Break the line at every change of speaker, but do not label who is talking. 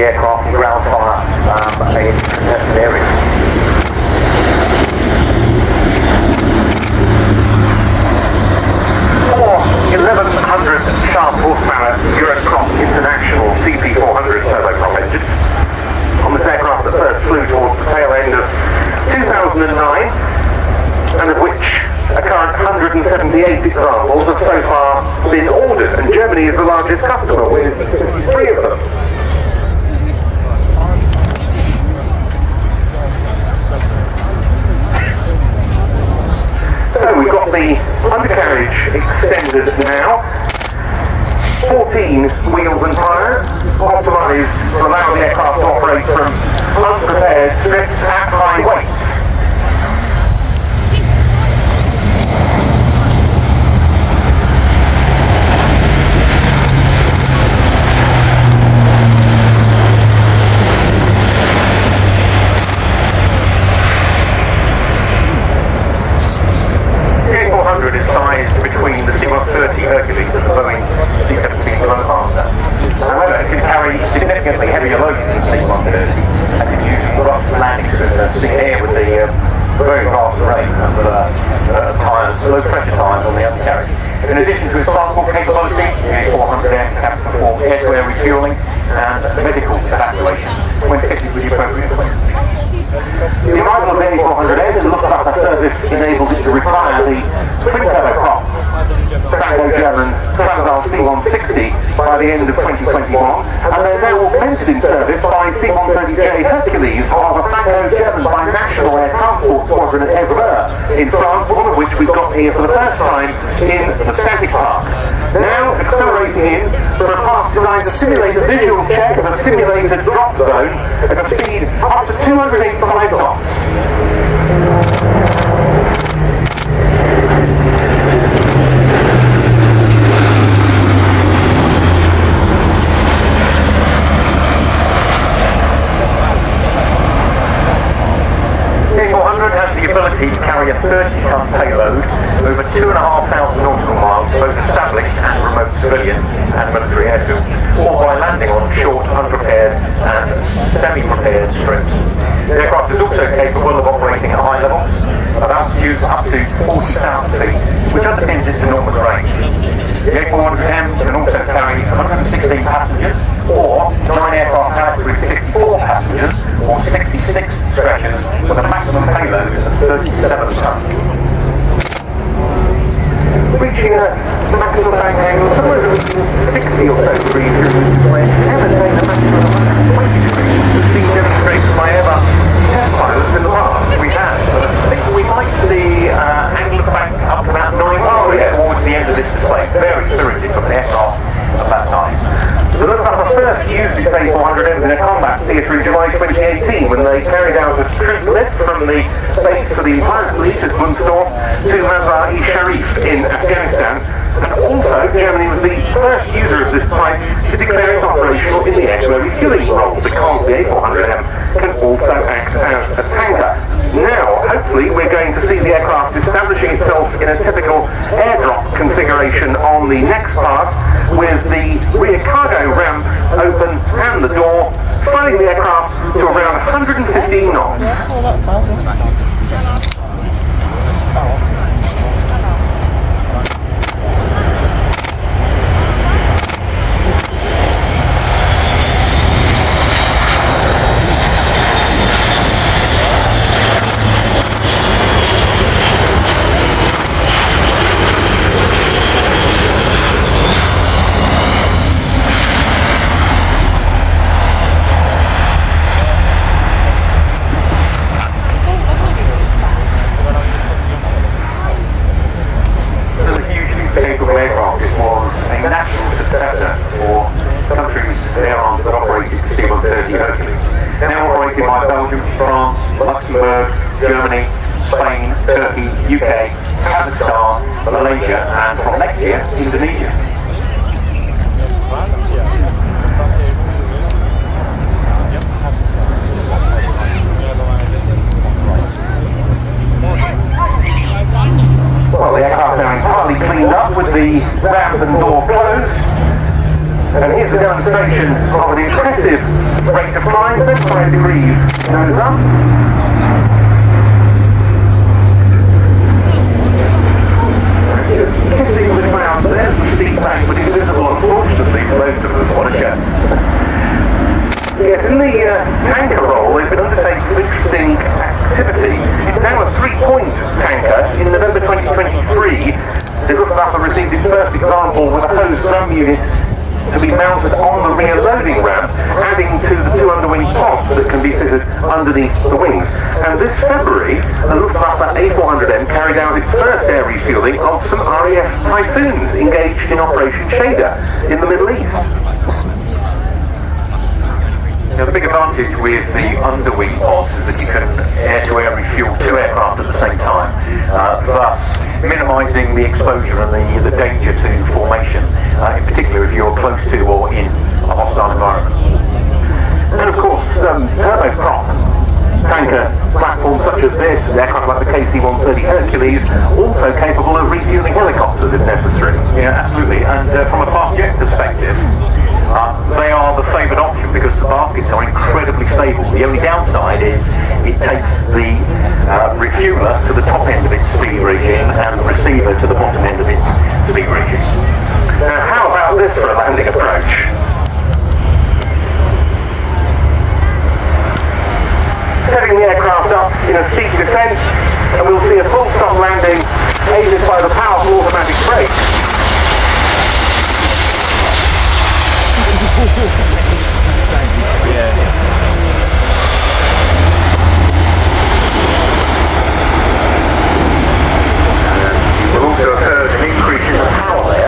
the aircraft from ground fire in contested areas. Four 1100 sharp horsepower Eurocross International CP400 turboprop engines. On this aircraft that first flew towards the tail end of 2009, and of which a current 178 examples have so far been ordered, and Germany is the largest customer with 3 of them. So we've got the undercarriage extended now, 14 wheels and tyres, optimised to allow the aircraft to operate from unprepared strips at high weights. The A400 is sized between the C-130 Hercules and the Boeing C-17 Globemaster. However, it can carry significantly heavier loads than the C-130 and can use rough landing strips as seen here with the very vast array of tyres, low pressure tyres on the undercarriage. In addition to its transport capability, the A400M can perform air-to-air refueling and medical evacuation when fitted with the appropriate equipment. The arrival of the A400M in Luftwaffe service enabled it to retire the twin-turboprop Franco-German Transall C-160 by the end of 2021, and they're now augmented in service by C-130J Hercules of a Franco-German binational air transport squadron at Évreux in France, one of which we've got here for the first time in the static park. Now accelerating in for a path designed to simulate a visual check of a simulated drop zone at a speed up to 285 knots. The A400 has the ability to carry a 30-ton payload over 2,500 nautical miles, both established and remote civilian and military airfields, or by landing on short, unprepared and semi-prepared strips. The aircraft is also capable of operating at high levels, at altitudes up to 40,000 feet, which underpins its enormous range. The A400M can also carry 116 passengers, or 9 aircraft carried with 54 passengers, or 66 stretchers, with a maximum payload of 37 tons. Reaching a maximum bank angle somewhere between 60 or so degrees, where it can attain a maximum of 120 degrees, as seen demonstrated by Airbus test pilots in the past. We have, but I think we might see angle of bank up to about 90 degrees towards the end of this display. Very spirited from the aircraft at that time. The Luftwaffe first used its A400Ms in a combat theatre in July 2018 when they carried out a troop lift from the base for the pilot police at Wunstorf to Mazar-e-Sharif in Afghanistan, and also Germany was the first user of this type to declare it operational in the air-to-air refueling role, because the A400M can also act as a tanker. Now, hopefully, we're going to see the aircraft establishing itself in a typical airdrop configuration on the next pass, with the rear cargo ramp open and the door, slowing the aircraft to around 115 knots. Germany, Spain, Turkey, UK, Kazakhstan, Malaysia, and from next year, Indonesia. Well, the aircraft are entirely cleaned up with the ramp and door closed. And here's a demonstration of an impressive rate of climb, 35 degrees nose up. Just kissing the clouds there, the seat back, but invisible unfortunately to most of us. What a show. Yes, in the tanker role, they've been undertaking this interesting activity. It's now a 3-point tanker. In November 2023, the Luftwaffe received its first example with a hose drum unit to be mounted on the rear loading ramp, adding to the 2 underwing pods that can be fitted underneath the wings. And this February, the Luftwaffe A400M carried out its first air refueling of some RAF Typhoons engaged in Operation Shader in the Middle East.
Now, the big advantage with the underwing pods is that you can air-to-air refuel 2 aircraft at the same time, thus minimising the exposure and the danger to formation, in particular if you're close to or in a hostile environment.
And of course, turboprop tanker platforms such as this, aircraft like the KC-130 Hercules, also capable of refueling helicopters if necessary.
Yeah, absolutely. And from a fast jet perspective, they are the favoured option because the baskets are incredibly stable. The only downside is it takes the refueler to the top end of its speed regime and the receiver to the bottom end of its speed regime.
Now, how about this for a landing approach? Setting the aircraft up in a steep descent, and we'll see a full stop landing aided by the powerful